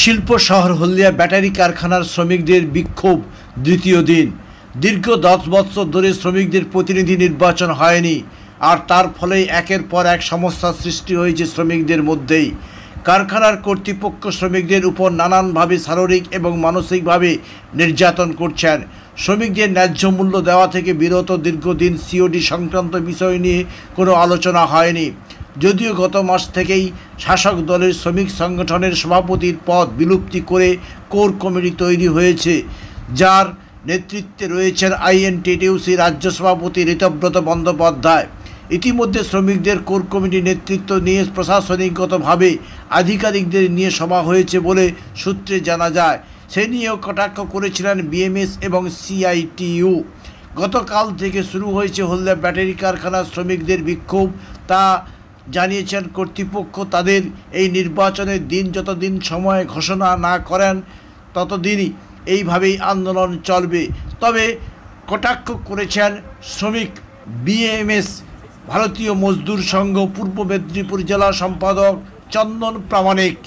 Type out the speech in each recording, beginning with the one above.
শিল্প শহর হলদিয়া ব্যাটারি কারখানার শ্রমিকদের বিক্ষোভ দ্বিতীয় দিন। দীর্ঘ 10 বছর ধরে শ্রমিকদের প্রতিনিধি নির্বাচন হয়নি, আর তার ফলেই একের পর এক সমস্যার সৃষ্টি হয়েছে শ্রমিকদের মধ্যেই। কারখানার কর্তৃপক্ষ শ্রমিকদের উপর নানানভাবে শারীরিক এবং মানসিকভাবে নির্যাতন করছেন। শ্রমিকদের ন্যায্য মূল্য দেওয়া থেকে বিরত দীর্ঘদিন সিওডি সংক্রান্ত বিষয় নিয়ে কোনো আলোচনা হয়নি। যদিও গত মাস থেকেই শাসক দলের শ্রমিক সংগঠনের সভাপতির পদ বিলুপ্তি করে কোর কমিটি তৈরি হয়েছে, যার নেতৃত্বে রয়েছেন আইএনটিটিউসি রাজ্য সভাপতি ঋতব্রত বন্দ্যোপাধ্যায়। ইতিমধ্যে শ্রমিকদের কোর কমিটি নেতৃত্ব নিয়ে প্রশাসনিকগতভাবে আধিকারিকদের নিয়ে সভা হয়েছে বলে সূত্রে জানা যায়। সে নিয়েও কটাক্ষ করেছিলেন বিএমএস এবং সিআইটিইউ। গতকাল থেকে শুরু হয়েছে হলদিয়া ব্যাটারি কারখানার শ্রমিকদের বিক্ষোভ। তা জানিয়েছেন কর্তৃপক্ষ তাদের এই নির্বাচনের দিন যতদিন সময় ঘোষণা না করেন ততদিনই এইভাবেই আন্দোলন চলবে। তবে কটাক্ষ করেছেন শ্রমিক বিএমএস ভারতীয় মজদুর সংঘ পূর্ব মেদিনীপুর জেলা সম্পাদক চন্দন প্রামাণিক।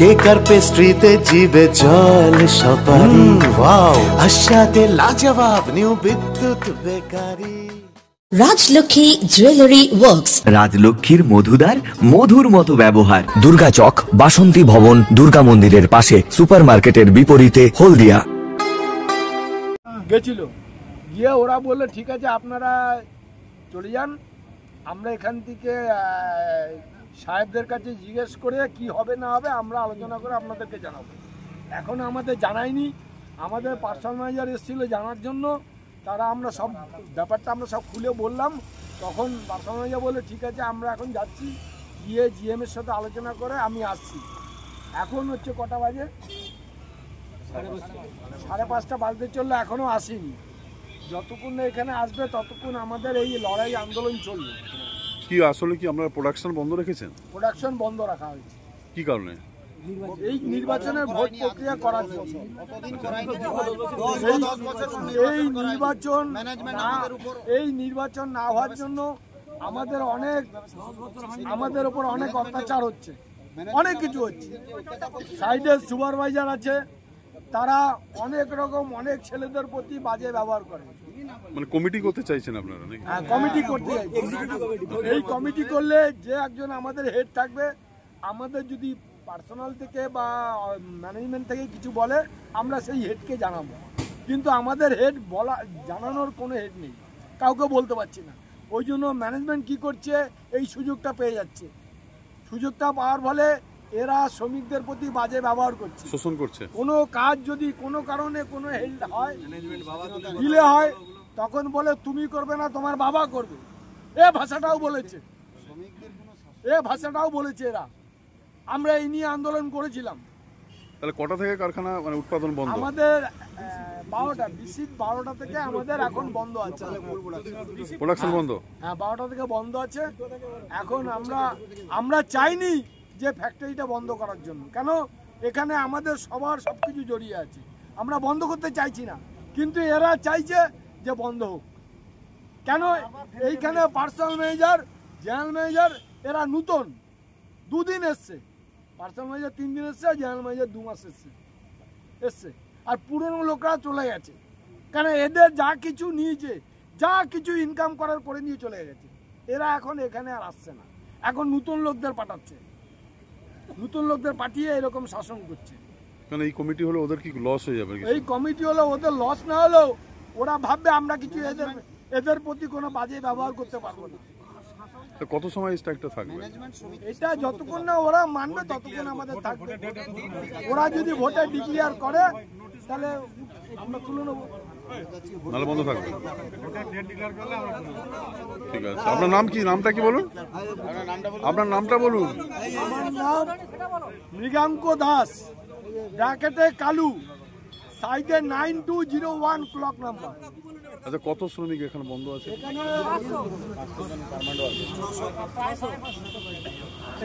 কেকার পেস্ট্রিতে জিবে জল সপারি ওয়াও আশাতে লাজবাব নিউ বিদ্যুৎ বেকারি। রাজলক্ষ্মী জুয়েলারি ওয়ার্কস, রাজলক্ষ্মীর মধুদার মধুর মতো ব্যবহার। দুর্গা চক, বাসন্তী ভবন, দুর্গা মন্দিরের পাশে, সুপার মার্কেটের বিপরীতে, হলদিয়া। গেছিল গিয়ে ওরা বললো ঠিক আছে আপনারা চলে যান, আমরা এখান থেকে সাহেবদের কাছে জিজ্ঞেস করে কি হবে না হবে আমরা আলোচনা করে আপনাদেরকে জানাবো। এখন আমাদের জানায়নি, আমাদের পার্সোনাল ম্যানেজার এসেছিল জানার জন্য, তারা আমরা সব ব্যাপারটা আমরা সব খুলে বললাম। তখন পার্সোনাল ম্যানেজার বললো ঠিক আছে আমরা এখন যাচ্ছি, গিয়ে জিএমের সাথে আলোচনা করে আমি আসছি। এখন হচ্ছে কটা বাজে, 5:30 বাজতে চললো, এখনও আসেনি। যতক্ষণ না এখানে আসবে ততক্ষণ আমাদের এই লড়াই আন্দোলন চলবে। কি আসলে কি আপনারা প্রোডাকশন বন্ধ রেখেছেন? প্রোডাকশন বন্ধ রাখা হয়েছে। কি কারণে? এই নির্বাচনের ভোট প্রক্রিয়া করার জন্য। এই নির্বাচন না হওয়ার জন্য আমাদের উপর অনেক অত্যাচার হচ্ছে, অনেক কিছু হচ্ছে। সাইডে সুপারভাইজার আছে, তারা অনেক রকম অনেক ছেলেদের প্রতি বাজে ব্যবহার করে। মানে কমিটি করতে চাইছেন আপনারা নাকি? হ্যাঁ, কমিটি করতে চাইছি। এই কমিটি করলে যে একজন আমাদের হেড থাকবে, আমাদের যদি পার্সোনাল থেকে বা ম্যানেজমেন্ট থেকে কিছু বলে আমরা সেই হেডকে জানাবো, কিন্তু আমাদের হেড জানানোর কোনো হেড নেই, কাউকে বলতে পারছি না। ওই জন্য ম্যানেজমেন্ট কি করছে, এই সুযোগটা পেয়ে যাচ্ছে। সুযোগটা পাওয়ার ফলে এরা শ্রমিকদের প্রতি বাজে ব্যবহার করছে, শোষণ করছে। কোনো কাজ যদি কোনো কারণে কোনো হেল্প হয়, দিলে হয়, তখন বলে তুমি করবে না তোমার বাবা করবে। এ ভাষাটাও বলেছে এরা। আমরা এই নিয়ে আন্দোলন করেছিলাম। তাহলে কটা থেকে কারখানা মানে উৎপাদন বন্ধ? আমাদের 12টা, বিসিক 12টা থেকে আমাদের এখন বন্ধ আছে। প্রোডাকশন বন্ধ? হ্যাঁ, 12টা থেকে বন্ধ আছে। এখন আমরা চাইনি যে ফ্যাক্টরিটা বন্ধ করার জন্য, কেন এখানে আমাদের সবার সবকিছু জড়িয়ে আছে। আমরা বন্ধ করতে চাইছি না, কিন্তু এরা চাইছে যে বন্ধ হোক। কেন এইখানে পার্সোনাল ম্যানেজার, জেনারেল ম্যানেজার এরা নতুন 2 দিন এসছে, পার্সোনাল ম্যানেজার 3 দিন এসছে, জেনারেল ম্যানেজার 2 মাস এসছে, আর পুরনো লোকরা চলে গেছে। কেন এদের যা কিছু নিয়েছে, যা কিছু ইনকাম করার করে নিয়ে চলে গেছে। এরা এখন এখানে আর আসছে না, এখন নতুন লোকদের পাঠাচ্ছে, নতুন লোকদের পাঠিয়ে এরকম শাসন করছে। কারণ এই কমিটি হলো ওদের কি লস হয়ে যাবে? এই কমিটি হলো ওদের লস না হলেও ওরা ভাববে আমরা কিছু এদের প্রতি কোনো বাজে ব্যবহার করতে পারবো না। তো কত সময় স্ট্রাইকটা থাকবে? এটা যতক্ষণ না ওরা মানবে ততক্ষণ আমাদের থাকবে। ওরা যদি ভোটে ডিক্লেয়ার করে তাহলে আমরা তুলে নেবো, নাহলে বন্ধ থাকবে। ঠিক আছে, আপনার নাম কি? নামটা কি বলুন? আপনার নামটা বলুন। আমার নাম মৃগাঙ্ক দাস, ব্র্যাকেটে কালু, সাইডে 9201 ক্লক নাম্বার। আচ্ছা, কত শ্রমিক এখানে বন্ধ আছে? এখানে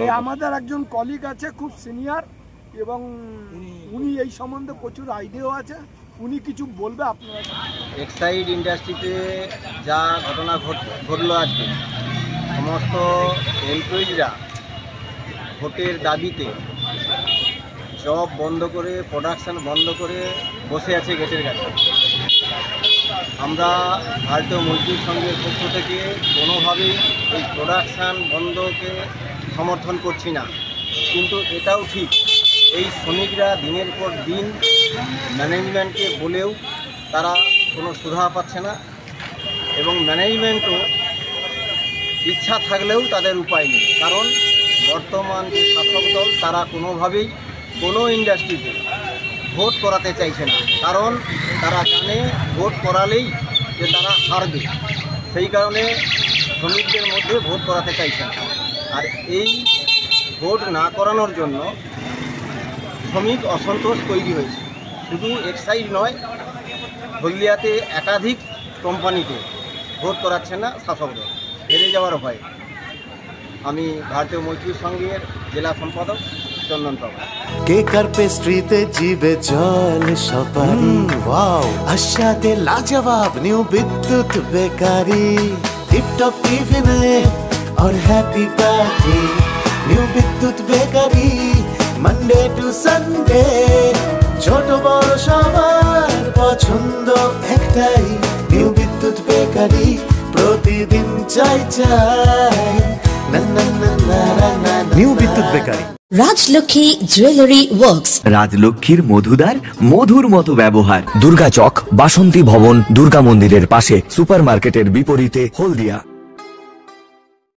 এই আমাদের একজন কলিগ আছে খুব সিনিয়র, এবং উনি এই সম্বন্ধে প্রচুর আইডিয়াও আছে, উনি কিছু বলবে আপনারা। এক্সাইড ইন্ডাস্ট্রিতে যা ঘটনা ঘটলো আজকে, সমস্ত এমপ্লয়িরা ভোটের দাবিতে জব বন্ধ করে, প্রোডাকশন বন্ধ করে বসে আছে গেটের কাছে। আমরা ভারতীয় মজদুর সংঘের পক্ষ থেকে কোনোভাবেই এই প্রোডাকশান বন্ধকে সমর্থন করছি না, কিন্তু এটাও ঠিক এই শ্রমিকরা দিনের পর দিন ম্যানেজমেন্টকে বলেও তারা কোনো সুরাহা পাচ্ছে না, এবং ম্যানেজমেন্টও ইচ্ছা থাকলেও তাদের উপায় নেই। কারণ বর্তমান যে শাসক দল তারা কোনোভাবেই কোনো ইন্ডাস্ট্রিতে ভোট করাতে চাইছে না, কারণ তারা জানে ভোট করালেই যে তারা হারবে, সেই কারণে শ্রমিকদের মধ্যে ভোট করাতে চাইছে না। আর এই ভোট না করানোর জন্য শ্রমিক অসন্তোষ তৈরি হয়েছে। শুধু এক্সাইড নয়, হলদিয়াতে একাধিক কোম্পানিতে ভোট করাচ্ছে না শাসক দল, হেরে যাওয়ার ভয়ে। আমি ভারতীয় মজদুর সংঘের জেলা সম্পাদক চন্দন পাওয়া। কেকার পেস্ট্রিতে জিবে জল সপারি, ওয়াও আশাতে লাজবাব নিউ বিদ্যুৎ বেকারি, টিপটপ টিফিনে और हैप्पी पार्टी, নিউ বিদ্যুৎ বেকারি, মানডে টু সানডে, ছোট বড় সবার পছন্দ একটাই, নিউ বিদ্যুৎ বেকারি, প্রতিদিন চাই চাই না না না না না। নিউ বিদ্যুৎ বেকারি। রাজলক্ষ্মী জুয়েলারি ওয়ার্কস, রাজলক্ষ্মীর মধুদার মধুর মতো ব্যবহার। দুর্গা চক, বাসন্তী ভবন, দুর্গা মন্দিরের পাশে, সুপার মার্কেটের বিপরীতে, হলদিয়া।